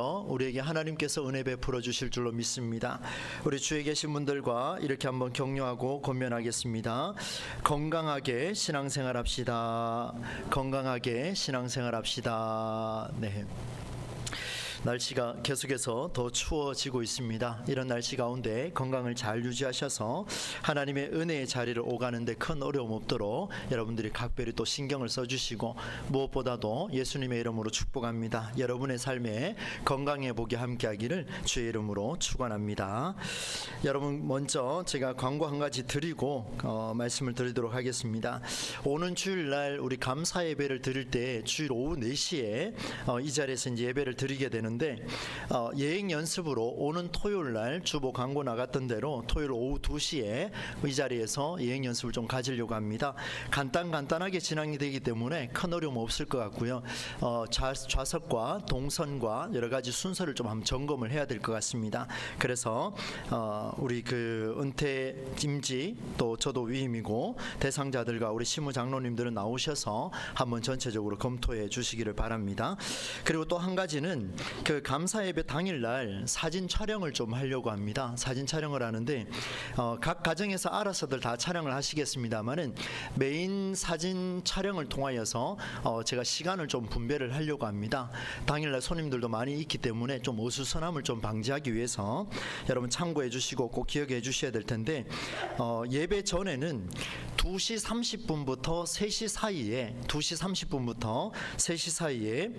통하여 우리에게 하나님께서 은혜 베풀어 주실 줄로 믿습니다. 우리 주위에 계신 분들과 이렇게 한번 격려하고 권면하겠습니다. 건강하게 신앙생활 합시다. 건강하게 신앙생활 합시다. 네. 날씨가 계속해서 더 추워지고 있습니다. 이런 날씨 가운데 건강을 잘 유지하셔서 하나님의 은혜의 자리를 오가는데 큰 어려움 없도록 여러분들이 각별히 또 신경을 써주시고, 무엇보다도 예수님의 이름으로 축복합니다. 여러분의 삶에 건강의 복이 함께하기를 주의 이름으로 축원합니다. 여러분, 먼저 제가 광고 한 가지 드리고 말씀을 드리도록 하겠습니다. 오는 주일날 우리 감사 예배를 드릴 때 주일 오후 4시에 이 자리에서 이제 예배를 드리게 되는 예행 연습으로 오는 토요일날 주보 광고 나갔던 대로 토요일 오후 2시에 이 자리에서 예행 연습을 좀 가지려고 합니다. 간단하게 진행이 되기 때문에 큰 어려움 없을 것 같고요. 좌석과 동선과 여러 가지 순서를 좀 한번 점검을 해야 될 것 같습니다. 그래서 우리 그 은퇴 임지, 또 저도 위임이고 대상자들과 우리 시무 장로님들은 나오셔서 한번 전체적으로 검토해 주시기를 바랍니다. 그리고 또 한 가지는 그 감사 예배 당일날 사진 촬영을 좀 하려고 합니다. 사진 촬영을 하는데 각 가정에서 알아서들 다 촬영을 하시겠습니다만은 메인 사진 촬영을 통하여서 제가 시간을 좀 분배를 하려고 합니다. 당일날 손님들도 많이 있기 때문에 좀 어수선함을 좀 방지하기 위해서 여러분 참고해 주시고 꼭 기억해 주셔야 될 텐데, 예배 전에는 2시 30분부터 3시 사이에 2시 30분부터 3시 사이에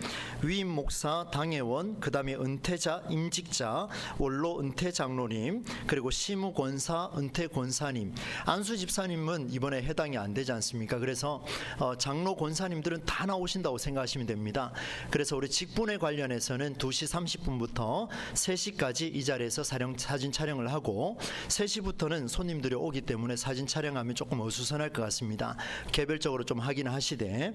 위임 목사, 당회원, 그 다음에 은퇴자, 임직자, 원로 은퇴 장로님, 그리고 시무 권사, 은퇴 권사님, 안수 집사님은 이번에 해당이 안 되지 않습니까? 그래서 장로 권사님들은 다 나오신다고 생각하시면 됩니다. 그래서 우리 직분에 관련해서는 2시 30분부터 3시까지 이 자리에서 사진 촬영을 하고, 3시부터는 손님들이 오기 때문에 사진 촬영하면 조금 어수선할 것 같습니다. 개별적으로 좀 확인하시되,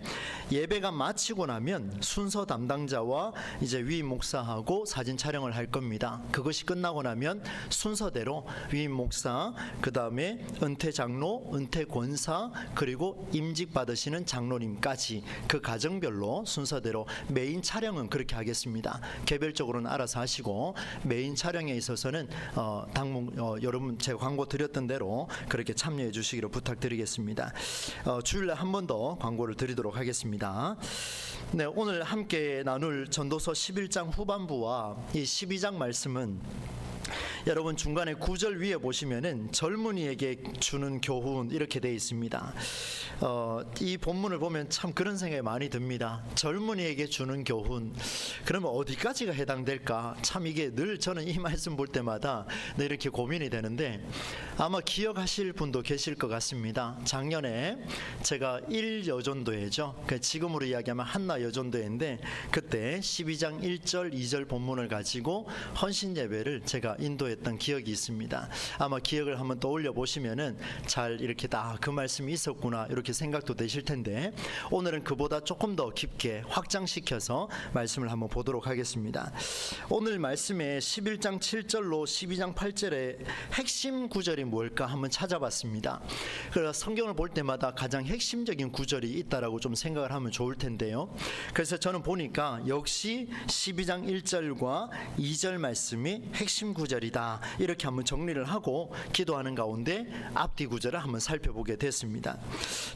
예배가 마치고 나면 순서 담당자와 이제 위임 목사하고 사진 촬영을 할 겁니다. 그것이 끝나고 나면 순서대로 위임 목사, 그 다음에 은퇴 장로, 은퇴 권사, 그리고 임직 받으시는 장로님까지 그 가정별로 순서대로 메인 촬영은 그렇게 하겠습니다. 개별적으로는 알아서 하시고, 메인 촬영에 있어서는 여러분 제가 광고 드렸던 대로 그렇게 참여해 주시기를 부탁드리겠습니다. 주일날 한 번 더 광고를 드리도록 하겠습니다. 네, 오늘 함께 나눌 전도서 11장 후반부와 이 12장 말씀은 여러분 중간에 9절 위에 보시면은 젊은이에게 주는 교훈 이렇게 되어 있습니다. 이 본문을 보면 참 그런 생각이 많이 듭니다. 젊은이에게 주는 교훈, 그러면 어디까지가 해당될까? 참 이게 늘 저는 이 말씀 볼 때마다 이렇게 고민이 되는데, 아마 기억하실 분도 계실 것 같습니다. 작년에 제가 1여전도회죠, 지금으로 이야기하면 한나 여전도회인데, 그때 12장 1절 2절 본문을 가지고 헌신 예배를 제가 인도했던 기억이 있습니다. 아마 기억을 한번 떠올려 보시면은 잘 이렇게 다 그 말씀이 있었구나 이렇게 생각도 되실 텐데, 오늘은 그보다 조금 더 깊게 확장시켜서 말씀을 한번 보도록 하겠습니다. 오늘 말씀에 11장 7절로 12장 8절의 핵심 구절이 뭘까 한번 찾아봤습니다. 그래서 성경을 볼 때마다 가장 핵심적인 구절이 있다라고 좀 생각을 하면 좋을 텐데요. 그래서 저는 보니까 역시 12장 1절과 2절 말씀이 핵심 구절이다 이렇게 한번 정리를 하고 기도하는 가운데 앞뒤 구절을 한번 살펴보게 됐습니다.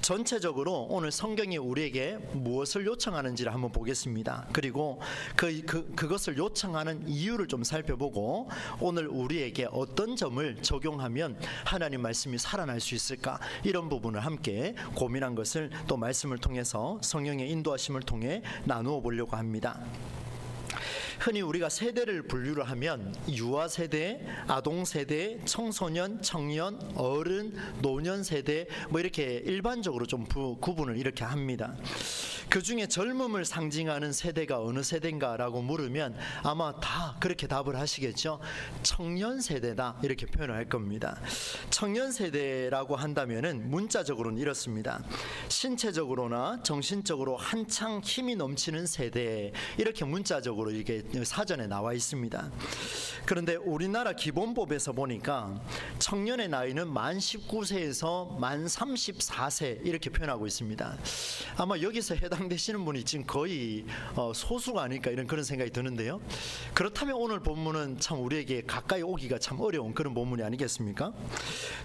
전체적으로 오늘 성경이 우리에게 무엇을 요청하는지를 한번 보겠습니다. 그리고 그것을 요청하는 이유를 좀 살펴보고, 오늘 우리에게 어떤 점을 적용하면 하나님 말씀이 살아날 수 있을까, 이런 부분을 함께 고민한 것을 또 말씀을 통해서 성령의 인도하심을 통해 나누어 보려고 합니다. 흔히 우리가 세대를 분류를 하면 유아 세대, 아동 세대, 청소년, 청년, 어른, 노년 세대 뭐 이렇게 일반적으로 좀 구분을 이렇게 합니다. 그 중에 젊음을 상징하는 세대가 어느 세대인가라고 물으면 아마 다 그렇게 답을 하시겠죠. 청년 세대다 이렇게 표현을 할 겁니다. 청년 세대라고 한다면은 문자적으로는 이렇습니다. 신체적으로나 정신적으로 한창 힘이 넘치는 세대, 이렇게 문자적으로 이게 사전에 나와 있습니다. 그런데 우리나라 기본법에서 보니까 청년의 나이는 만 19세에서 만 34세 이렇게 표현하고 있습니다. 아마 여기서 해당 해당되시는 분이 지금 거의 소수가 아닐까 이런 그런 생각이 드는데요. 그렇다면 오늘 본문은 참 우리에게 가까이 오기가 참 어려운 그런 본문이 아니겠습니까?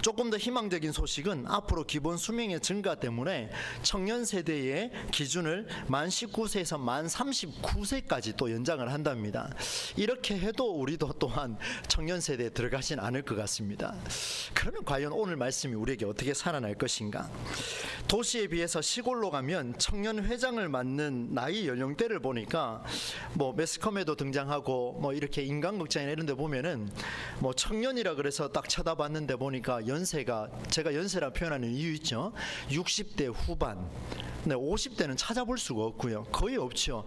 조금 더 희망적인 소식은 앞으로 기본 수명의 증가 때문에 청년 세대의 기준을 만 19세에서 만 39세까지 또 연장을 한답니다. 이렇게 해도 우리도 또한 청년 세대에 들어가진 않을 것 같습니다. 그러면 과연 오늘 말씀이 우리에게 어떻게 살아날 것인가? 도시에 비해서 시골로 가면 청년 회장을 맡는 나이 연령대를 보니까 뭐 매스컴에도 등장하고 뭐 이렇게 인간극장이나 이런 데 보면은 뭐 청년이라 그래서 딱 쳐다봤는데 보니까 연세가, 제가 연세라 표현하는 이유 있죠. 60대 후반. 네, 50대는 찾아볼 수가 없고요. 거의 없죠.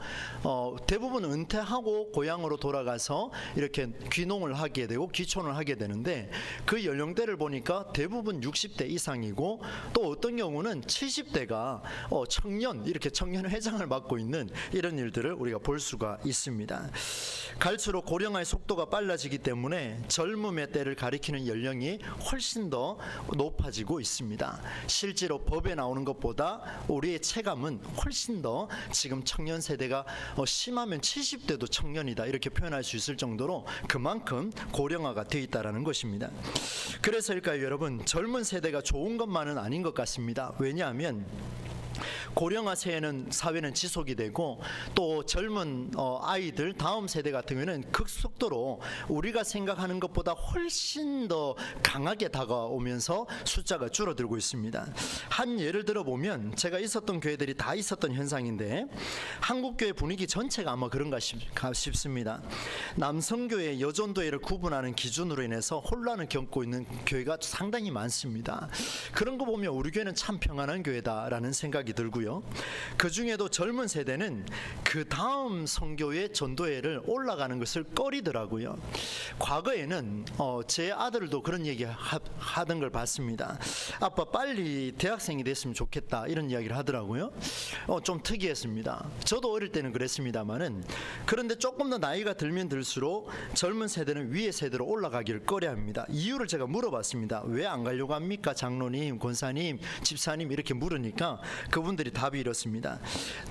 대부분 은퇴하고 고향으로 돌아가서 이렇게 귀농을 하게 되고 귀촌을 하게 되는데 그 연령대를 보니까 대부분 60대 이상이고 또 어떤 경우는 70대가 청년, 이렇게 청년 회장을 맡고 있는 이런 일들을 우리가 볼 수가 있습니다. 갈수록 고령화의 속도가 빨라지기 때문에 젊음의 때를 가리키는 연령이 훨씬 더 높아지고 있습니다. 실제로 법에 나오는 것보다 우리의 체감은 훨씬 더 지금 청년 세대가 심하면 70대도 청년이다 이렇게 표현할 수 있을 정도로 그만큼 고령화가 되어 있다는 것입니다. 그래서일까요, 여러분? 젊은 세대가 좋은 것만은 아닌 것 같습니다. 왜냐하면 고령화 사회는 지속이 되고 또 젊은 아이들 다음 세대 같은 경우는 급속도로 우리가 생각하는 것보다 훨씬 더 강하게 다가오면서 숫자가 줄어들고 있습니다. 한 예를 들어보면 제가 있었던 교회들이 다 있었던 현상인데 한국교회 분위기 전체가 아마 그런가 싶습니다. 남성교회, 여전도회를 구분하는 기준으로 인해서 혼란을 겪고 있는 교회가 상당히 많습니다. 그런 거 보면 우리 교회는 참 평안한 교회다라는 생각이 들고요. 그 중에도 젊은 세대는 그 다음 선교회 전도회를 올라가는 것을 꺼리더라고요. 과거에는 제 아들도 그런 얘기 하던 걸 봤습니다. 아빠 빨리 대학생이 됐으면 좋겠다 이런 이야기를 하더라고요. 좀 특이했습니다. 저도 어릴 때는 그랬습니다만은, 그런데 조금 더 나이가 들면 들수록 젊은 세대는 위의 세대로 올라가기를 꺼려합니다. 이유를 제가 물어봤습니다. 왜 안 가려고 합니까? 장로님, 권사님, 집사님 이렇게 물으니까 그분들이 답이 이렇습니다.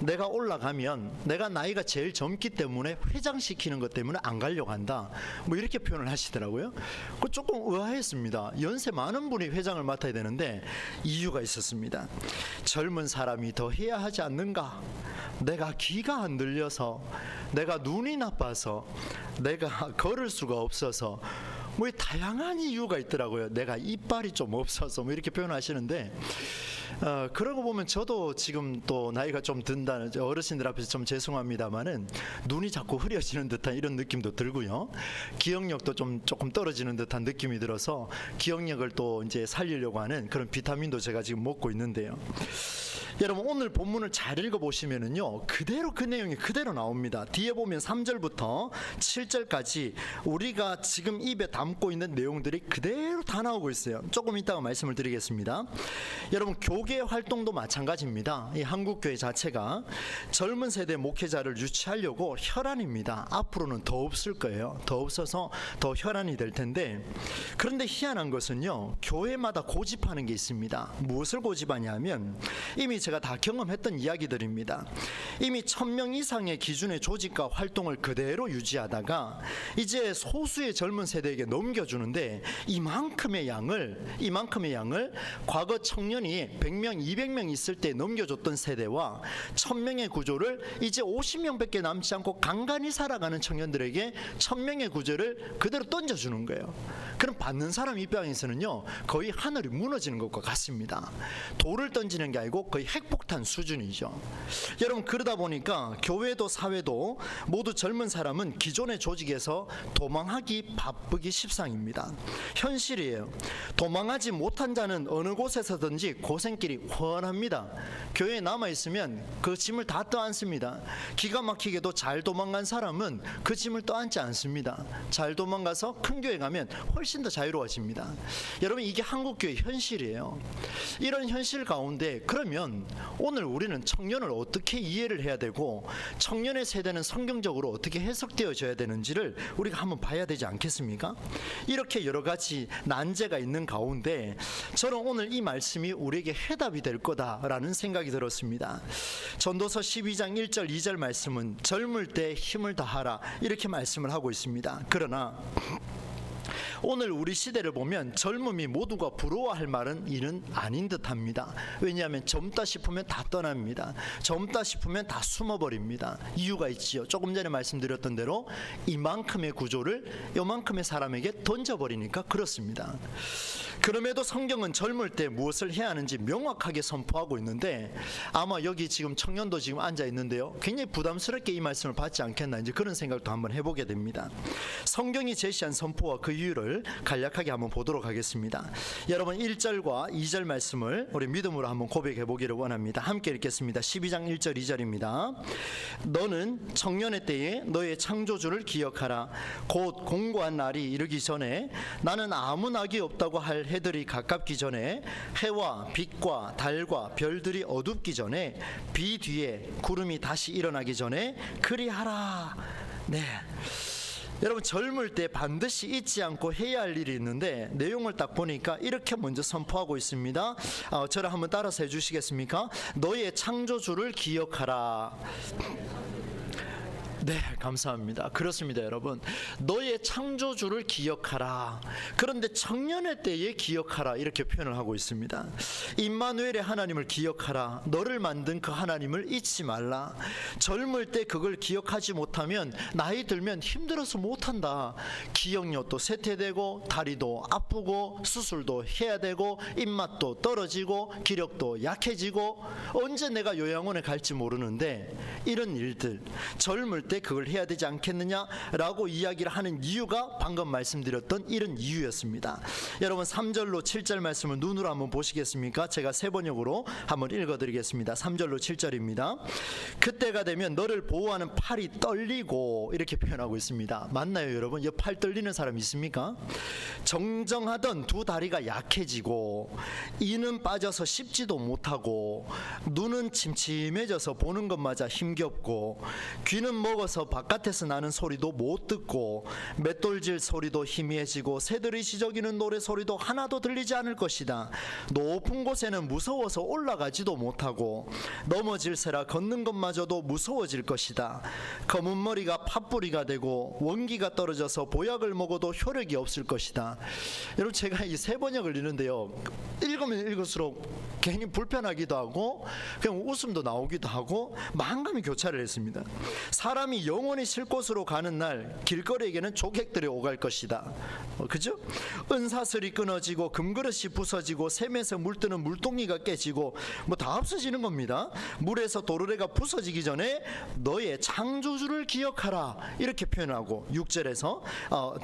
내가 올라가면 내가 나이가 제일 젊기 때문에 회장시키는 것 때문에 안 가려고 한다. 뭐 이렇게 표현을 하시더라고요. 그 조금 의아했습니다. 연세 많은 분이 회장을 맡아야 되는데 이유가 있었습니다. 젊은 사람이 더 해야 하지 않는가? 내가 귀가 안 들려서, 내가 눈이 나빠서, 내가 걸을 수가 없어서, 뭐 다양한 이유가 있더라고요. 내가 이빨이 좀 없어서 뭐 이렇게 표현하시는데 그러고 보면 저도 지금 또 나이가 좀 든다는 어르신들 앞에서 좀 죄송합니다만은 눈이 자꾸 흐려지는 듯한 이런 느낌도 들고요. 기억력도 조금 떨어지는 듯한 느낌이 들어서 기억력을 또 이제 살리려고 하는 그런 비타민도 제가 지금 먹고 있는데요. 여러분 오늘 본문을 잘 읽어보시면은요 그대로 그 내용이 그대로 나옵니다. 뒤에 보면 3절부터 7절까지 우리가 지금 입에 담고 있는 내용들이 그대로 다 나오고 있어요. 조금 이따가 말씀을 드리겠습니다. 여러분 교계 활동도 마찬가지입니다. 이 한국교회 자체가 젊은 세대 목회자를 유치하려고 혈안입니다. 앞으로는 더 없을 거예요. 더 없어서 더 혈안이 될 텐데, 그런데 희한한 것은요 교회마다 고집하는 게 있습니다. 무엇을 고집하냐면 이미 제가 다 경험했던 이야기들입니다. 이미 1000명 이상의 기준의 조직과 활동을 그대로 유지하다가 이제 소수의 젊은 세대에게 넘겨주는데 이만큼의 양을 과거 청년이 100명, 200명 있을 때 넘겨줬던 세대와 1000명의 구조를 이제 50명밖에 남지 않고 간간히 살아가는 청년들에게 1000명의 구조를 그대로 던져주는 거예요. 그럼 받는 사람 입장에서는요 거의 하늘이 무너지는 것과 같습니다. 돌을 던지는 게 아니고 거의 핵폭탄 수준이죠. 여러분 그러다 보니까 교회도 사회도 모두 젊은 사람은 기존의 조직에서 도망하기 바쁘기 십상입니다. 현실이에요. 도망하지 못한 자는 어느 곳에서든지 고생길이 훤합니다. 교회에 남아있으면 그 짐을 다 떠안습니다. 기가 막히게도 잘 도망간 사람은 그 짐을 떠안지 않습니다. 잘 도망가서 큰 교회 가면 훨씬 더 자유로워집니다. 여러분 이게 한국교회 현실이에요. 이런 현실 가운데 그러면 그러면 오늘 우리는 청년을 어떻게 이해를 해야 되고 청년의 세대는 성경적으로 어떻게 해석되어져야 되는지를 우리가 한번 봐야 되지 않겠습니까? 이렇게 여러 가지 난제가 있는 가운데 저는 오늘 이 말씀이 우리에게 해답이 될 거다라는 생각이 들었습니다. 전도서 12장 1절 2절 말씀은 젊을 때 힘을 다하라 이렇게 말씀을 하고 있습니다. 그러나 오늘 우리 시대를 보면 젊음이 모두가 부러워할 말은 이는 아닌 듯합니다. 왜냐하면 젊다 싶으면 다 떠납니다. 젊다 싶으면 다 숨어버립니다. 이유가 있지요. 조금 전에 말씀드렸던 대로 이만큼의 구조를 요만큼의 사람에게 던져버리니까 그렇습니다. 그럼에도 성경은 젊을 때 무엇을 해야 하는지 명확하게 선포하고 있는데 아마 여기 지금 청년도 지금 앉아 있는데요, 굉장히 부담스럽게 이 말씀을 받지 않겠나 이제 그런 생각도 한번 해보게 됩니다. 성경이 제시한 선포와 그 이유를 간략하게 한번 보도록 하겠습니다. 여러분 1절과 2절 말씀을 우리 믿음으로 한번 고백해 보기를 원합니다. 함께 읽겠습니다. 12장 1절 2절입니다. 너는 청년의 때에 너의 창조주를 기억하라. 곧 공고한 날이 이르기 전에 나는 아무 낙이 없다고 할 해들이 가깝기 전에 해와 빛과 달과 별들이 어둡기 전에 비 뒤에 구름이 다시 일어나기 전에 그리하라. 네, 여러분 젊을 때 반드시 잊지 않고 해야 할 일이 있는데 내용을 딱 보니까 이렇게 먼저 선포하고 있습니다. 저를 한번 따라서 해주시겠습니까? 너의 창조주를 기억하라. 네, 감사합니다. 그렇습니다, 여러분. 너의 창조주를 기억하라. 그런데 청년의 때에 기억하라 이렇게 표현을 하고 있습니다. 임마누엘의 하나님을 기억하라. 너를 만든 그 하나님을 잊지 말라. 젊을 때 그걸 기억하지 못하면 나이 들면 힘들어서 못한다. 기억력도 쇠퇴되고 다리도 아프고 수술도 해야 되고 입맛도 떨어지고 기력도 약해지고 언제 내가 요양원에 갈지 모르는데 이런 일들 젊을 때 그걸 해야 되지 않겠느냐라고 이야기를 하는 이유가 방금 말씀드렸던 이런 이유였습니다. 여러분 3절로 7절 말씀을 눈으로 한번 보시겠습니까? 제가 세 번역으로 한번 읽어드리겠습니다. 3절로 7절입니다. 그때가 되면 너를 보호하는 팔이 떨리고 이렇게 표현하고 있습니다. 맞나요, 여러분? 이 팔 떨리는 사람 있습니까? 정정하던 두 다리가 약해지고 이는 빠져서 씹지도 못하고 눈은 침침해져서 보는 것마저 힘겹고 귀는 먹어서 바깥에서 나는 소리도 못 듣고 맷돌질 소리도 희미해지고 새들이 시저귀는 노래 소리도 하나도 들리지 않을 것이다. 높은 곳에는 무서워서 올라가지도 못하고 넘어질세라 걷는 것마저도 무서워질 것이다. 검은 머리가 팥뿌리가 되고 원기가 떨어져서 보약을 먹어도 효력이 없을 것이다. 여러분 제가 이 세 번역을 읽는데요, 읽으면 읽을수록 괜히 불편하기도 하고 그냥 웃음도 나오기도 하고 만감이 교차를 했습니다. 사람이 영원히 쉴 곳으로 가는 날 길거리에게는 조객들이 오갈 것이다. 그죠? 은사슬이 끊어지고 금그릇이 부서지고 샘에서 물뜨는 물동이가 깨지고 뭐 다 없어지는 겁니다. 물에서 도르래가 부서지기 전에 너의 창조주를 기억하라 이렇게 표현하고 6절에서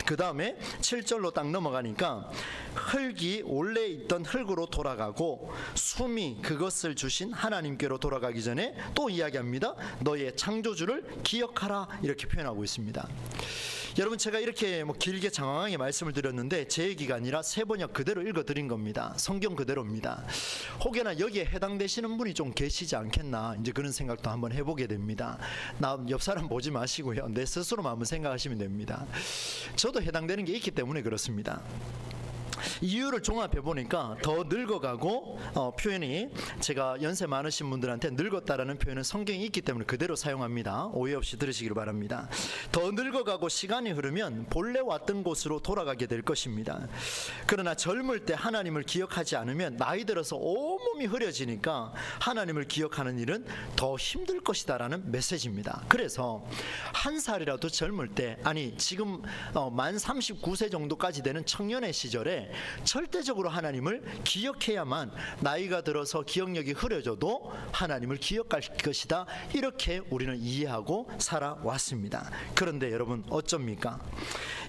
그 다음에 7절로 딱 넘어가니까 흙이 원래 있던 흙으로 돌아가고 숨이 그것을 주신 하나님께로 돌아가기 전에 또 이야기합니다. 너의 창조주를 기억하라 이렇게 표현하고 있습니다. 여러분 제가 이렇게 길게 장황하게 말씀을 드렸는데 제 얘기가 아니라 세 번역 그대로 읽어드린 겁니다. 성경 그대로입니다. 혹여나 여기에 해당되시는 분이 좀 계시지 않겠나 이제 그런 생각도 한번 해보게 됩니다. 나 옆 사람 보지 마시고요, 내 스스로만 한번 생각하시면 됩니다. 저도 해당되는 게 있기 때문에 그렇습니다. 이유를 종합해 보니까 더 늙어가고 표현이 제가 연세 많으신 분들한테 늙었다라는 표현은 성경이 있기 때문에 그대로 사용합니다. 오해 없이 들으시기를 바랍니다. 더 늙어가고 시간이 흐르면 본래 왔던 곳으로 돌아가게 될 것입니다. 그러나 젊을 때 하나님을 기억하지 않으면 나이 들어서 온몸이 흐려지니까 하나님을 기억하는 일은 더 힘들 것이다라는 메시지입니다. 그래서 한 살이라도 젊을 때, 아니 지금 만 39세 정도까지 되는 청년의 시절에 절대적으로 하나님을 기억해야만 나이가 들어서 기억력이 흐려져도 하나님을 기억할 것이다, 이렇게 우리는 이해하고 살아왔습니다. 그런데 여러분 어쩝니까?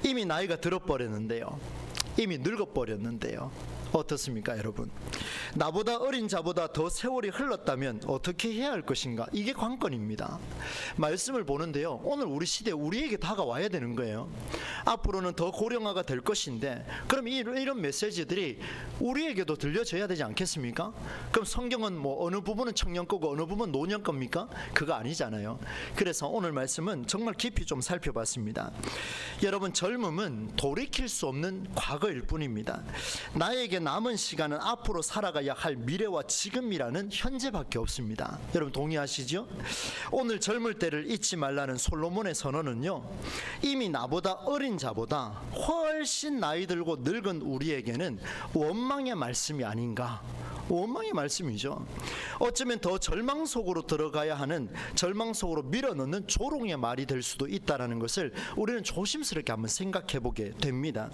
이미 나이가 들어버렸는데요, 이미 늙어버렸는데요, 어떻습니까 여러분? 나보다 어린 자보다 더 세월이 흘렀다면 어떻게 해야 할 것인가? 이게 관건입니다. 말씀을 보는데요, 오늘 우리 시대에 우리에게 다가와야 되는 거예요. 앞으로는 더 고령화가 될 것인데, 그럼 이런 메시지들이 우리에게도 들려져야 되지 않겠습니까? 그럼 성경은 뭐 어느 부분은 청년 거고 어느 부분은 노년 겁니까? 그거 아니잖아요. 그래서 오늘 말씀은 정말 깊이 좀 살펴봤습니다. 여러분, 젊음은 돌이킬 수 없는 과거일 뿐입니다. 나에게 남은 시간은 앞으로 살아가야 할 미래와 지금이라는 현재밖에 없습니다. 여러분 동의하시죠? 오늘 젊을 때를 잊지 말라는 솔로몬의 선언은요, 이미 나보다 어린 자보다 훨씬 나이 들고 늙은 우리에게는 원망의 말씀이 아닌가. 원망의 말씀이죠. 어쩌면 더 절망 속으로 들어가야 하는, 절망 속으로 밀어넣는 조롱의 말이 될 수도 있다는 것을 우리는 조심스럽게 한번 생각해 보게 됩니다.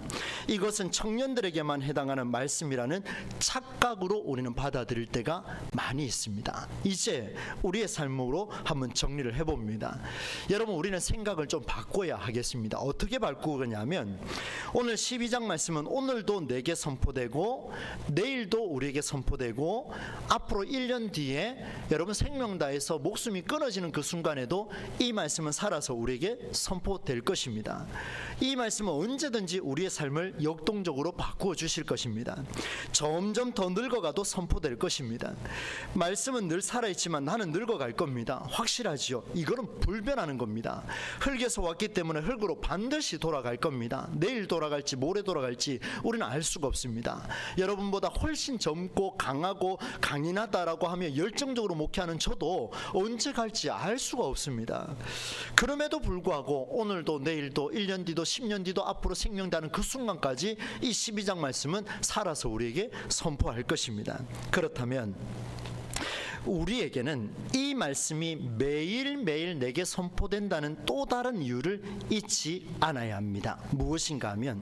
이것은 청년들에게만 해당하는 말씀이라는 착각으로 우리는 받아들일 때가 많이 있습니다. 이제 우리의 삶으로 한번 정리를 해봅니다. 여러분, 우리는 생각을 좀 바꿔야 하겠습니다. 어떻게 바꾸느냐면, 오늘 12장 말씀은 오늘도 내게 선포되고 내일도 우리에게 선포되고 앞으로 1년 뒤에 여러분 생명 다해서 목숨이 끊어지는 그 순간에도 이 말씀은 살아서 우리에게 선포될 것입니다. 이 말씀은 언제든지 우리의 삶을 역동적으로 바꾸어 주실 것입니다. 점점 더 늙어가도 선포될 것입니다. 말씀은 늘 살아있지만 나는 늙어갈 겁니다. 확실하지요? 이거는 불변하는 겁니다. 흙에서 왔기 때문에 흙으로 반드시 돌아갈 겁니다. 내일 돌아갈지 모레 돌아갈지 우리는 알 수가 없습니다. 여러분보다 훨씬 젊고 강하고 강인하다라고 하며 열정적으로 목회하는 저도 언제 갈지 알 수가 없습니다. 그럼에도 불구하고 오늘도 내일도 1년 뒤도 10년 뒤도 앞으로 생명다는 그 순간까지 이 12장 말씀은 살아서 우리에게 선포할 것입니다. 그렇다면 우리에게는 이 말씀이 매일매일 내게 선포된다는 또 다른 이유를 잊지 않아야 합니다. 무엇인가 하면,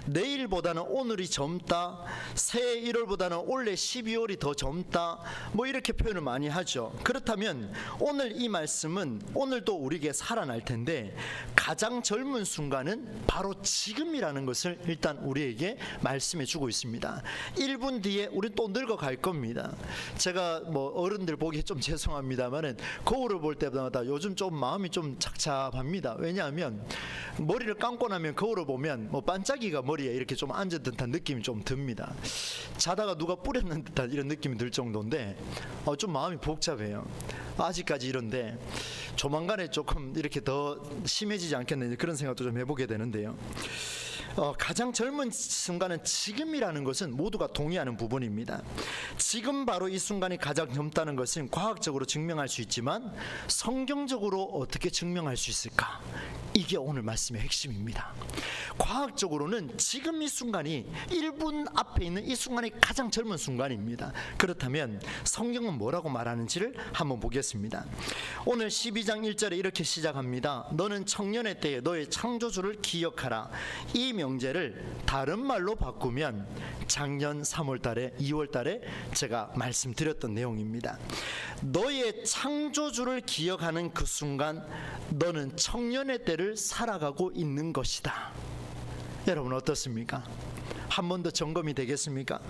내일보다는 오늘이 젊다, 새해 1월보다는 올해 12월이 더 젊다, 뭐 이렇게 표현을 많이 하죠. 그렇다면 오늘 이 말씀은 오늘도 우리에게 살아날 텐데, 가장 젊은 순간은 바로 지금이라는 것을 일단 우리에게 말씀해 주고 있습니다. 1분 뒤에 우리 또 늙어갈 겁니다. 제가 뭐 어른들 보기 좀 죄송합니다만은 거울을 볼 때마다 요즘 좀 마음이 좀 착잡합니다. 왜냐하면 머리를 감고 나면 거울을 보면 뭐 반짝이가 머리에 이렇게 좀 앉은 듯한 느낌이 좀 듭니다. 자다가 누가 뿌렸는 듯한 이런 느낌이 들 정도인데 좀 마음이 복잡해요. 아직까지 이런데 조만간에 조금 이렇게 더 심해지지 않겠느냐, 그런 생각도 좀 해보게 되는데요. 가장 젊은 순간은 지금이라는 것은 모두가 동의하는 부분입니다. 지금 바로 이 순간이 가장 젊다는 것은 과학적으로 증명할 수 있지만 성경적으로 어떻게 증명할 수 있을까? 이게 오늘 말씀의 핵심입니다. 과학적으로는 지금 이 순간이 1분 앞에 있는 이 순간이 가장 젊은 순간입니다. 그렇다면 성경은 뭐라고 말하는지를 한번 보겠습니다. 오늘 12장 1절에 이렇게 시작합니다. 너는 청년의 때에 너의 창조주를 기억하라. 이 명제를 다른 말로 바꾸면 작년 3월달에 2월달에 제가 말씀드렸던 내용입니다. 너의 창조주를 기억하는 그 순간 너는 청년의 때를 살아가고 있는 것이다. 여러분 어떻습니까? 한 번 더 점검이 되겠습니까?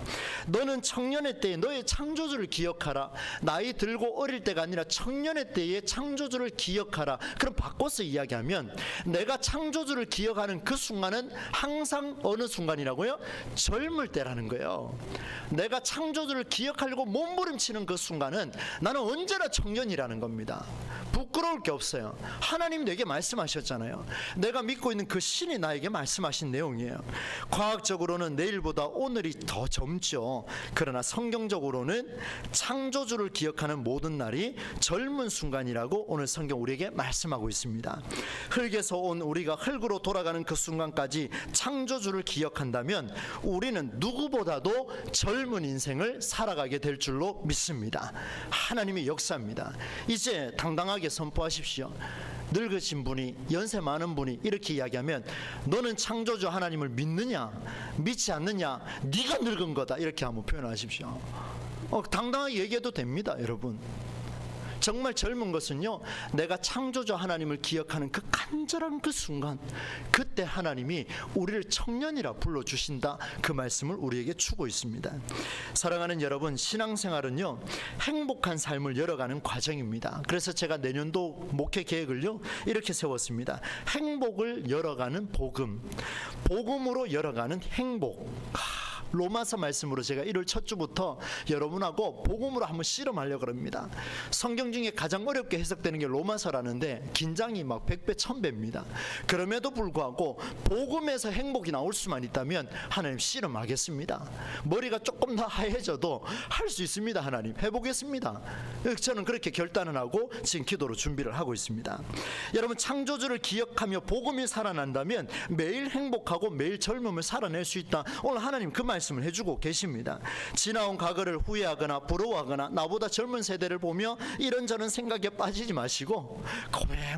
너는 청년의 때에 너의 창조주를 기억하라. 나이 들고 어릴 때가 아니라 청년의 때에 창조주를 기억하라. 그럼 바꿔서 이야기하면 내가 창조주를 기억하는 그 순간은 항상 어느 순간이라고요? 젊을 때라는 거예요. 내가 창조주를 기억하려고 몸부림치는 그 순간은 나는 언제나 청년이라는 겁니다. 부끄러울 게 없어요. 하나님 내게 말씀하셨잖아요. 내가 믿고 있는 그 신이 나에게 말씀하신 내용이에요. 과학적으로는 내일보다 오늘이 더 젊죠. 그러나 성경적으로는 창조주를 기억하는 모든 날이 젊은 순간이라고 오늘 성경 우리에게 말씀하고 있습니다. 흙에서 온 우리가 흙으로 돌아가는 그 순간까지 창조주를 기억한다면 우리는 누구보다도 젊은 인생을 살아가게 될 줄로 믿습니다. 하나님의 역사입니다. 이제 당당하게 선포하십시오. 늙으신 분이, 연세 많은 분이 이렇게 이야기하면 너는 창조주 하나님을 믿느냐 믿지 않느냐, 네가 늙은 거다, 이렇게 한번 표현하십시오. 당당하게 얘기해도 됩니다. 여러분 정말 젊은 것은요, 내가 창조주 하나님을 기억하는 그 간절한 그 순간, 그때 하나님이 우리를 청년이라 불러주신다, 그 말씀을 우리에게 주고 있습니다. 사랑하는 여러분, 신앙생활은요 행복한 삶을 열어가는 과정입니다. 그래서 제가 내년도 목회 계획을요 이렇게 세웠습니다. 행복을 열어가는 복음, 복음으로 열어가는 행복. 로마서 말씀으로 제가 1월 첫 주부터 여러분하고 복음으로 한번 실험하려고 합니다. 성경 중에 가장 어렵게 해석되는 게 로마서라는데 긴장이 막 100배 1000배입니다. 그럼에도 불구하고 복음에서 행복이 나올 수만 있다면 하나님 실험하겠습니다. 머리가 조금 더 하얘져도 할 수 있습니다. 하나님 해보겠습니다. 저는 그렇게 결단을 하고 지금 기도로 준비를 하고 있습니다. 여러분, 창조주를 기억하며 복음이 살아난다면 매일 행복하고 매일 젊음을 살아낼 수 있다. 오늘 하나님 그 말씀을 해주고 계십니다. 지나온 과거를 후회하거나 부러워하거나 나보다 젊은 세대를 보며 이런저런 생각에 빠지지 마시고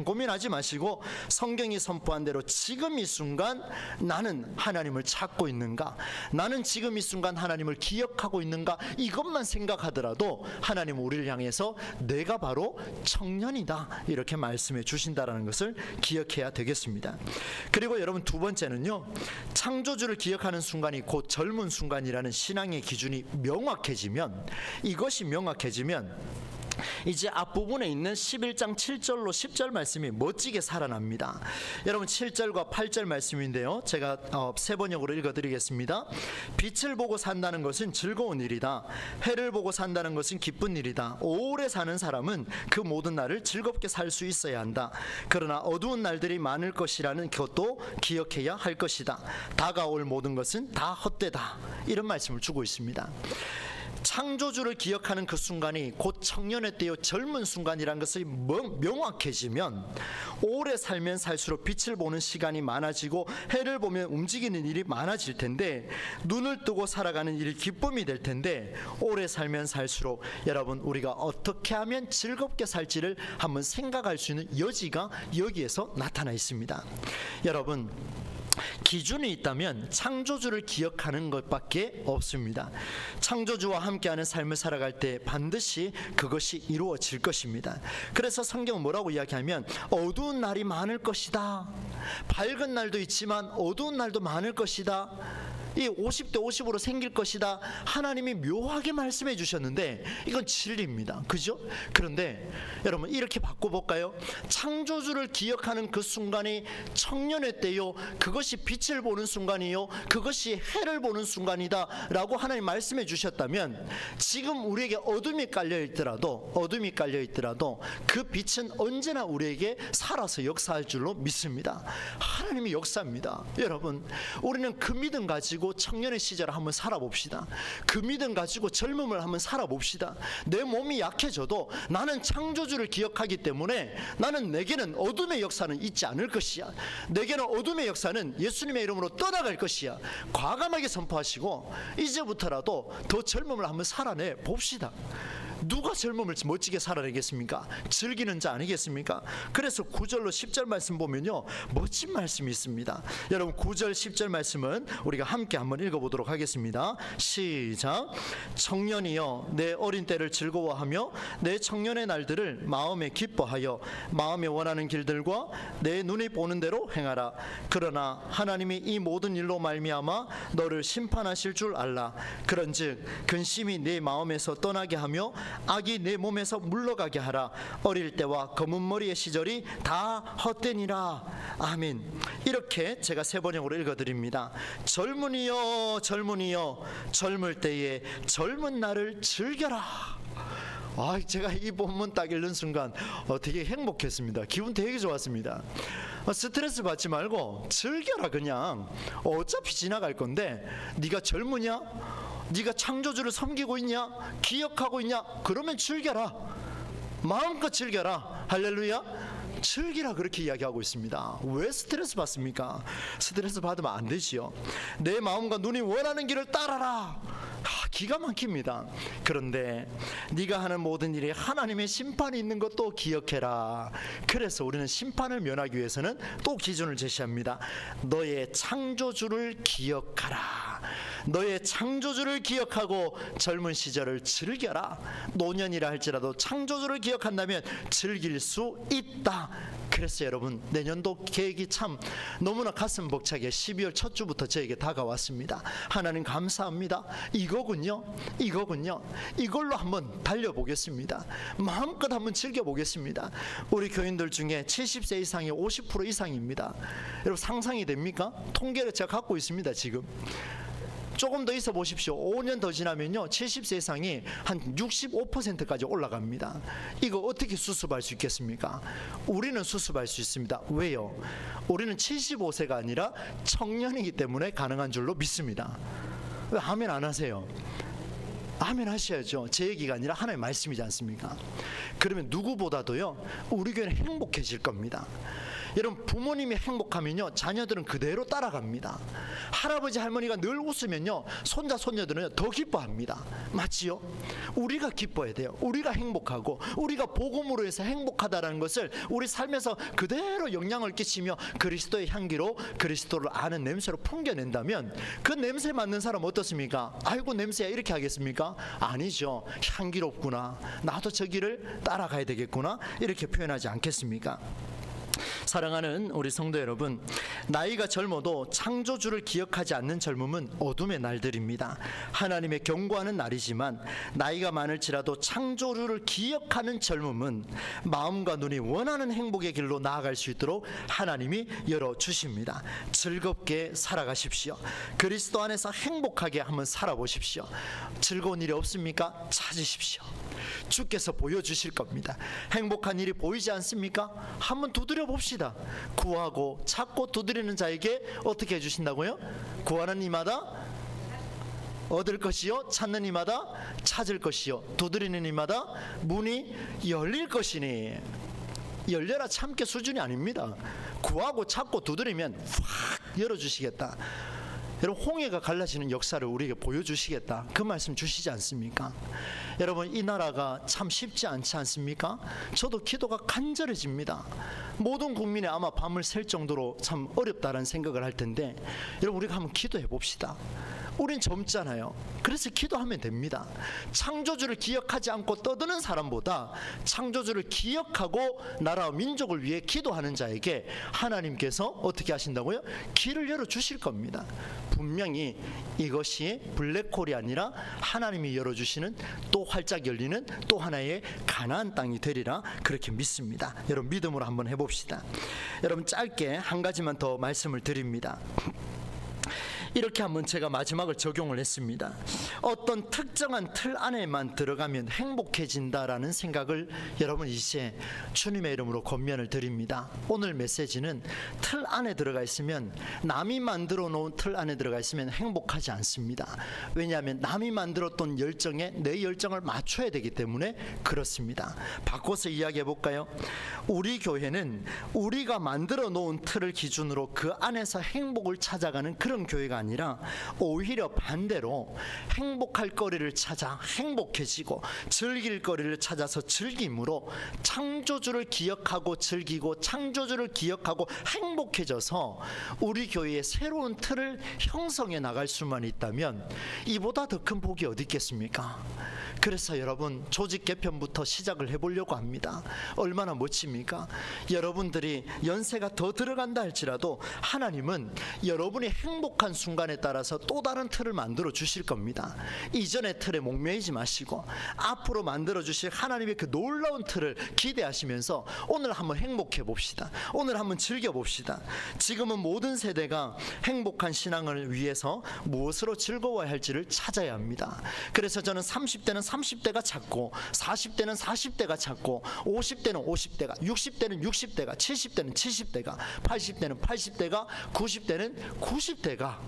고민하지 마시고 성경이 선포한 대로 지금 이 순간 나는 하나님을 찾고 있는가, 나는 지금 이 순간 하나님을 기억하고 있는가, 이것만 생각하더라도 하나님은 우리를 향해서 내가 바로 청년이다 이렇게 말씀해 주신다라는 것을 기억해야 되겠습니다. 그리고 여러분, 두 번째는요, 창조주를 기억하는 순간이 곧 젊은 순간이라는 신앙의 기준이 명확해지면, 이것이 명확해지면 이제 앞부분에 있는 11장 7절로 10절 말씀이 멋지게 살아납니다. 여러분, 7절과 8절 말씀인데요, 제가 세 번역으로 읽어드리겠습니다. 빛을 보고 산다는 것은 즐거운 일이다. 해를 보고 산다는 것은 기쁜 일이다. 오래 사는 사람은 그 모든 날을 즐겁게 살 수 있어야 한다. 그러나 어두운 날들이 많을 것이라는 것도 기억해야 할 것이다. 다가올 모든 것은 다 헛되다. 이런 말씀을 주고 있습니다. 창조주를 기억하는 그 순간이 곧 청년의 때요 젊은 순간이라는 것이 명확해지면 오래 살면 살수록 빛을 보는 시간이 많아지고 해를 보면 움직이는 일이 많아질 텐데, 눈을 뜨고 살아가는 일이 기쁨이 될 텐데, 오래 살면 살수록 여러분, 우리가 어떻게 하면 즐겁게 살지를 한번 생각할 수 있는 여지가 여기에서 나타나 있습니다. 여러분, 기준이 있다면 창조주를 기억하는 것밖에 없습니다. 창조주와 함께하는 삶을 살아갈 때 반드시 그것이 이루어질 것입니다. 그래서 성경은 뭐라고 이야기하면 어두운 날이 많을 것이다. 밝은 날도 있지만 어두운 날도 많을 것이다. 이 50대 50으로 생길 것이다. 하나님이 묘하게 말씀해 주셨는데 이건 진리입니다. 그죠? 그런데 여러분, 이렇게 바꿔볼까요? 창조주를 기억하는 그 순간이 청년의 때요, 그것이 빛을 보는 순간이요, 그것이 해를 보는 순간이다 라고 하나님 말씀해 주셨다면, 지금 우리에게 어둠이 깔려 있더라도 그 빛은 언제나 우리에게 살아서 역사할 줄로 믿습니다. 하나님이 역사입니다. 여러분, 우리는 그 믿음 가지고 청년의 시절을 한번 살아봅시다. 그 믿음 가지고 젊음을 한번 살아봅시다. 내 몸이 약해져도 나는 창조주를 기억하기 때문에 내게는 어둠의 역사는 있지 않을 것이야. 내게는 어둠의 역사는 예수님의 이름으로 떠나갈 것이야. 과감하게 선포하시고 이제부터라도 더 젊음을 한번 살아내 봅시다. 누가 젊음을 멋지게 살아내겠습니까? 즐기는 자 아니겠습니까? 그래서 9절로 10절 말씀 보면요, 멋진 말씀이 있습니다. 여러분, 9절 10절 말씀은 우리가 함께 한번 읽어보도록 하겠습니다. 시작. 청년이여, 내 어린 때를 즐거워하며 내 청년의 날들을 마음에 기뻐하여 마음에 원하는 길들과 내 눈이 보는 대로 행하라. 그러나 하나님이 이 모든 일로 말미암아 너를 심판하실 줄 알라. 그런즉 근심이 내 마음에서 떠나게 하며 악이 내 몸에서 물러가게 하라. 어릴 때와 검은 머리의 시절이 다 헛되니라. 아멘. 이렇게 제가 세 번역으로 읽어드립니다. 젊은이여, 젊은이여, 젊을 때에 젊은 날을 즐겨라. 제가 이 본문 딱 읽는 순간 되게 행복했습니다. 기분 되게 좋았습니다. 스트레스 받지 말고 즐겨라. 그냥 어차피 지나갈 건데, 네가 젊으냐? 네가 창조주를 섬기고 있냐? 기억하고 있냐? 그러면 즐겨라. 마음껏 즐겨라. 할렐루야. 즐기라, 그렇게 이야기하고 있습니다. 왜 스트레스 받습니까? 스트레스 받으면 안 되지요. 내 마음과 눈이 원하는 길을 따라라. 기가 막힙니다. 그런데 네가 하는 모든 일에 하나님의 심판이 있는 것도 기억해라. 그래서 우리는 심판을 면하기 위해서는 또 기준을 제시합니다. 너의 창조주를 기억하라. 너의 창조주를 기억하고 젊은 시절을 즐겨라. 노년이라 할지라도 창조주를 기억한다면 즐길 수 있다. 그래서 여러분, 내년도 계획이 참 너무나 가슴 벅차게 12월 첫 주부터 저에게 다가왔습니다. 하나님 감사합니다. 이거군요. 이걸로 한번 달려보겠습니다. 마음껏 한번 즐겨보겠습니다. 우리 교인들 중에 70세 이상이 50% 이상입니다. 여러분, 상상이 됩니까? 통계를 제가 갖고 있습니다. 지금 조금 더 있어 보십시오. 5년 더 지나면요, 70세 이상이 한 65%까지 올라갑니다. 이거 어떻게 수습할 수 있겠습니까? 우리는 수습할 수 있습니다. 왜요? 우리는 75세가 아니라 청년이기 때문에 가능한 줄로 믿습니다. 왜 아멘 안 하세요? 아멘 하셔야죠. 제 얘기가 아니라 하나님의 말씀이지 않습니까? 그러면 누구보다도요, 우리 교회는 행복해질 겁니다. 여러분, 부모님이 행복하면요, 자녀들은 그대로 따라갑니다. 할아버지 할머니가 늘 웃으면요, 손자 손녀들은 더 기뻐합니다. 맞지요? 우리가 기뻐해야 돼요. 우리가 행복하고 우리가 복음으로 해서 행복하다라는 것을 우리 삶에서 그대로 영향을 끼치며 그리스도의 향기로 그리스도를 아는 냄새로 풍겨낸다면 그 냄새 맡는 사람 어떻습니까? 아이고 냄새야, 이렇게 하겠습니까? 아니죠. 향기롭구나, 나도 저 길을 따라가야 되겠구나, 이렇게 표현하지 않겠습니까? 사랑하는 우리 성도 여러분, 나이가 젊어도 창조주를 기억하지 않는 젊음은 어둠의 날들입니다. 하나님의 경고하는 날이지만 나이가 많을지라도 창조주를 기억하는 젊음은 마음과 눈이 원하는 행복의 길로 나아갈 수 있도록 하나님이 열어주십니다. 즐겁게 살아가십시오. 그리스도 안에서 행복하게 한번 살아보십시오. 즐거운 일이 없습니까? 찾으십시오. 주께서 보여주실 겁니다. 행복한 일이 보이지 않습니까? 한번 두드려 봅시다. 구하고 찾고 두드리는 자에게 어떻게 해주신다고요? 구하는 이마다 얻을 것이요, 찾는 이마다 찾을 것이요, 두드리는 이마다 문이 열릴 것이니. 열려라 참깨 수준이 아닙니다. 구하고 찾고 두드리면 확 열어주시겠다. 여러분, 홍해가 갈라지는 역사를 우리에게 보여주시겠다, 그 말씀 주시지 않습니까? 여러분, 이 나라가 참 쉽지 않지 않습니까? 저도 기도가 간절해집니다. 모든 국민이 아마 밤을 샐 정도로 참 어렵다는 생각을 할 텐데, 여러분, 우리가 한번 기도해 봅시다. 우린 젊잖아요. 그래서 기도하면 됩니다. 창조주를 기억하지 않고 떠드는 사람보다 창조주를 기억하고 나라와 민족을 위해 기도하는 자에게 하나님께서 어떻게 하신다고요? 길을 열어주실 겁니다. 분명히 이것이 블랙홀이 아니라 하나님이 열어주시는, 또 활짝 열리는 또 하나의 가나안 땅이 되리라, 그렇게 믿습니다. 여러분, 믿음으로 한번 해봅시다. 여러분, 짧게 한 가지만 더 말씀을 드립니다. 이렇게 한번 제가 마지막을 적용을 했습니다. 어떤 특정한 틀 안에만 들어가면 행복해진다라는 생각을 여러분 이제 주님의 이름으로 권면을 드립니다. 오늘 메시지는 틀 안에 들어가 있으면, 남이 만들어 놓은 틀 안에 들어가 있으면 행복하지 않습니다. 왜냐하면 남이 만들었던 열정에 내 열정을 맞춰야 되기 때문에 그렇습니다. 바꿔서 이야기해 볼까요? 우리 교회는 우리가 만들어 놓은 틀을 기준으로 그 안에서 행복을 찾아가는 그런 교회가 아니라 오히려 반대로 행복할 거리를 찾아 행복해지고 즐길 거리를 찾아서 즐김으로 창조주를 기억하고 즐기고 창조주를 기억하고 행복해져서 우리 교회의 새로운 틀을 형성해 나갈 수만 있다면 이보다 더 큰 복이 어디 있겠습니까? 그래서 여러분, 조직 개편부터 시작을 해보려고 합니다. 얼마나 멋집니까? 여러분들이 연세가 더 들어간다 할지라도 하나님은 여러분이 행복한 순간에 따라서 또 다른 틀을 만들어 주실 겁니다. 이전의 틀에 목매이지 마시고 앞으로 만들어 주실 하나님의 그 놀라운 틀을 기대하시면서 오늘 한번 행복해 봅시다. 오늘 한번 즐겨 봅시다. 지금은 모든 세대가 행복한 신앙을 위해서 무엇으로 즐거워야 할지를 찾아야 합니다. 그래서 저는 30대는 30대가 찾고, 40대는 40대가 찾고, 50대는 50대가, 60대는 60대가, 70대는 70대가, 80대는 80대가, 90대는 90대가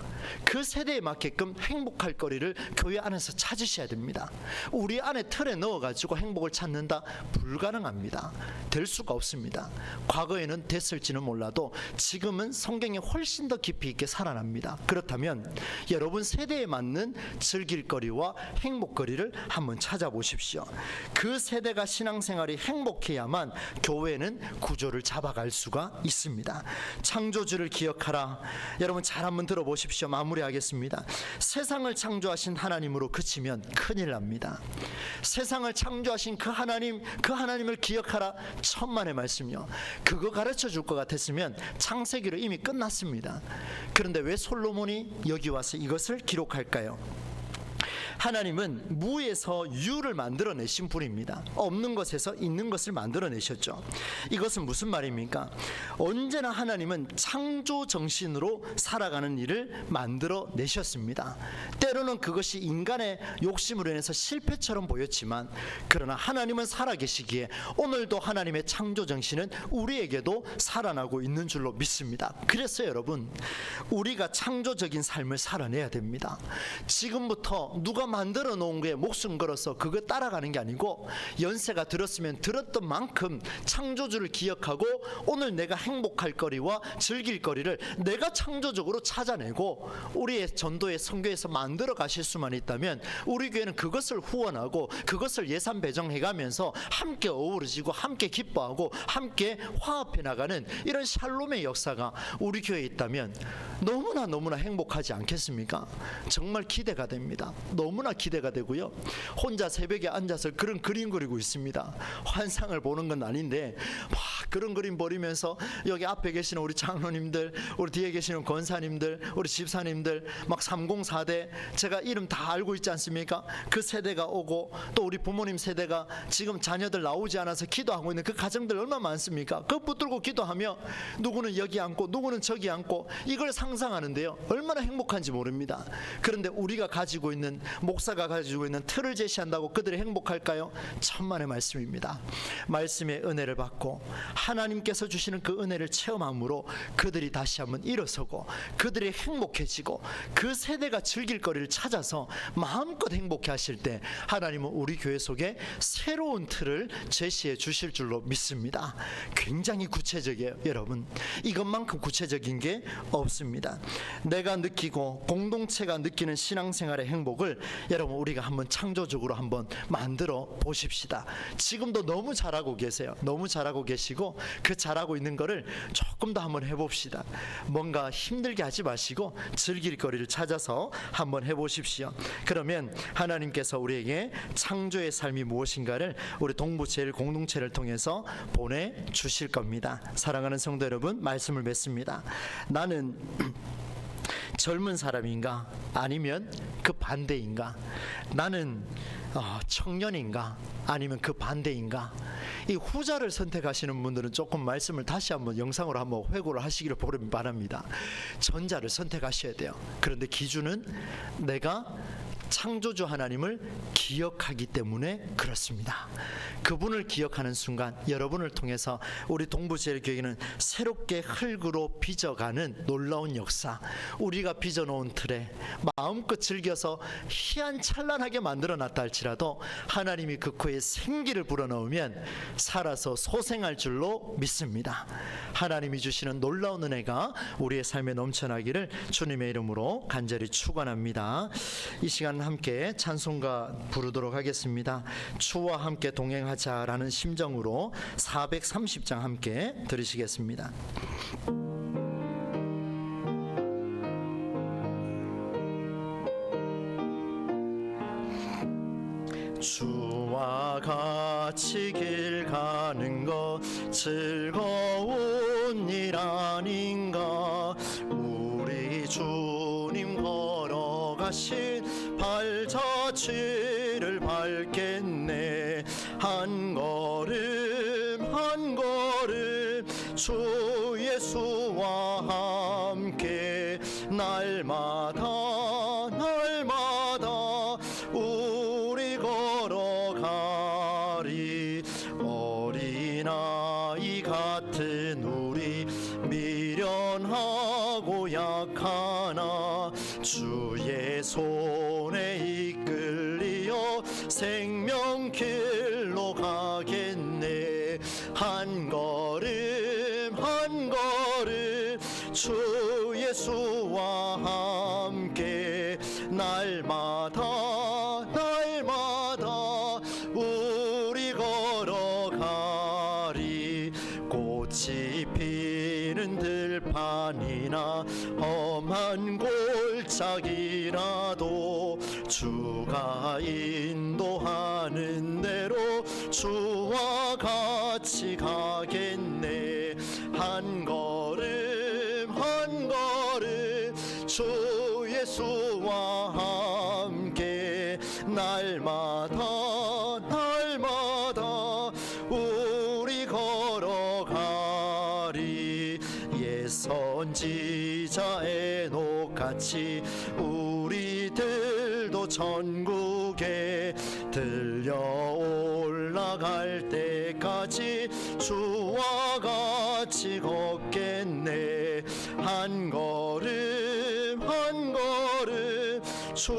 그 세대에 맞게끔 행복할 거리를 교회 안에서 찾으셔야 됩니다. 우리 안에 틀에 넣어가지고 행복을 찾는다? 불가능합니다. 될 수가 없습니다. 과거에는 됐을지는 몰라도 지금은 성경에 훨씬 더 깊이 있게 살아납니다. 그렇다면 여러분 세대에 맞는 즐길거리와 행복거리를 한번 찾아보십시오. 그 세대가 신앙생활이 행복해야만 교회는 구조를 잡아갈 수가 있습니다. 창조주를 기억하라. 여러분 잘 한번 들어보십시오. 마무리하겠습니다. 세상을 창조하신 하나님으로 그치면 큰일 납니다. 세상을 창조하신 그 하나님을 기억하라. 천만의 말씀이요. 그거 가르쳐 줄 것 같았으면 창세기로 이미 끝났습니다. 그런데 왜 솔로몬이 여기 와서 이것을 기록할까요? 하나님은 무에서 유를 만들어내신 분입니다. 없는 것에서 있는 것을 만들어내셨죠. 이것은 무슨 말입니까? 언제나 하나님은 창조 정신으로 살아가는 일을 만들어내셨습니다. 때로는 그것이 인간의 욕심으로 인해서 실패처럼 보였지만, 그러나 하나님은 살아계시기에 오늘도 하나님의 창조 정신은 우리에게도 살아나고 있는 줄로 믿습니다. 그래서 여러분, 우리가 창조적인 삶을 살아내야 됩니다. 지금부터 누가 만들어 놓은 게 목숨 걸어서 그거 따라가는 게 아니고, 연세가 들었으면 들었던 만큼 창조주를 기억하고 오늘 내가 행복할 거리와 즐길 거리를 내가 창조적으로 찾아내고 우리의 전도의 선교에서 만들어 가실 수만 있다면, 우리 교회는 그것을 후원하고 그것을 예산 배정해 가면서 함께 어우러지고 함께 기뻐하고 함께 화합해 나가는 이런 샬롬의 역사가 우리 교회에 있다면 너무나 행복하지 않겠습니까? 정말 기대가 됩니다. 너무나 기대가 되고요. 혼자 새벽에 앉아서 그런 그림 그리고 있습니다. 환상을 보는 건 아닌데 막 그런 그림 버리면서 여기 앞에 계시는 우리 장로님들, 우리 뒤에 계시는 권사님들, 우리 집사님들, 막 304대 제가 이름 다 알고 있지 않습니까? 그 세대가 오고, 또 우리 부모님 세대가 지금 자녀들 나오지 않아서 기도하고 있는 그 가정들 얼마나 많습니까? 그 붙들고 기도하며 누구는 여기 앉고 누구는 저기 앉고, 이걸 상상하는데요, 얼마나 행복한지 모릅니다. 그런데 우리가 가지고 있는, 목사가 가지고 있는 틀을 제시한다고 그들이 행복할까요? 천만의 말씀입니다. 말씀의 은혜를 받고 하나님께서 주시는 그 은혜를 체험함으로 그들이 다시 한번 일어서고 그들이 행복해지고 그 세대가 즐길 거리를 찾아서 마음껏 행복해 하실 때 하나님은 우리 교회 속에 새로운 틀을 제시해 주실 줄로 믿습니다. 굉장히 구체적이에요. 여러분, 이것만큼 구체적인 게 없습니다. 내가 느끼고 공동체가 느끼는 신앙생활의 행복을 여러분 우리가 한번 창조적으로 한번 만들어 보십시다. 지금도 너무 잘하고 계세요. 너무 잘하고 계시고 그 잘하고 있는 거를 조금 더 한번 해봅시다. 뭔가 힘들게 하지 마시고 즐길 거리를 찾아서 한번 해보십시오. 그러면 하나님께서 우리에게 창조의 삶이 무엇인가를 우리 동부제일 공동체를 통해서 보내주실 겁니다. 사랑하는 성도 여러분, 말씀을 맺습니다. 나는 젊은 사람인가? 아니면 그 반대인가? 나는 청년인가? 아니면 그 반대인가? 이 후자를 선택하시는 분들은 조금 말씀을 다시 한번 영상으로 한번 회고를 하시기를 바랍니다. 전자를 선택하셔야 돼요. 그런데 기준은 내가 창조주 하나님을 기억하기 때문에 그렇습니다. 그분을 기억하는 순간 여러분을 통해서 우리 동부제일교회는 새롭게 흙으로 빚어가는 놀라운 역사, 우리가 빚어놓은 틀에 마음껏 즐겨서 희한찬란하게 만들어놨다 할지라도 하나님이 그 코에 생기를 불어넣으면 살아서 소생할 줄로 믿습니다. 하나님이 주시는 놀라운 은혜가 우리의 삶에 넘쳐나기를 주님의 이름으로 간절히 축원합니다. 이 시간 함께 찬송가 부르도록 하겠습니다. 주와 함께 동행하자라는 심정으로 430장 함께 들으시겠습니다. 주와 같이 길 가는 것 즐거운 일 아닌가. 우리 주님 걸어가신 발자취를 밟겠네. 한 걸음 한 걸음 주 예수와 함께 날마다 날마다 우리 걸어 생각하나 주의 손에 이끌리어 생명길로 가겠네. 한 걸음 한 걸음 주 예수와 함께 날마다 우리 걸어가리. 꽃이 피는 들판이나 험한 골짜기라도 주가 인도하는 대로 주와 같이 가겠네. 한 걸음 한 걸음 주 예수와 함께 날마다 우리 걸어가리. 예선지자 에녹같이 우리들도 천국에 들려 올라갈 때까지 주와 같이 걷겠네. 한 걸음 한 걸음 주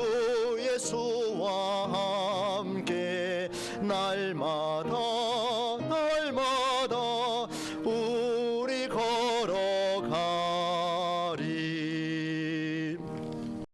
예수와 함께 날마다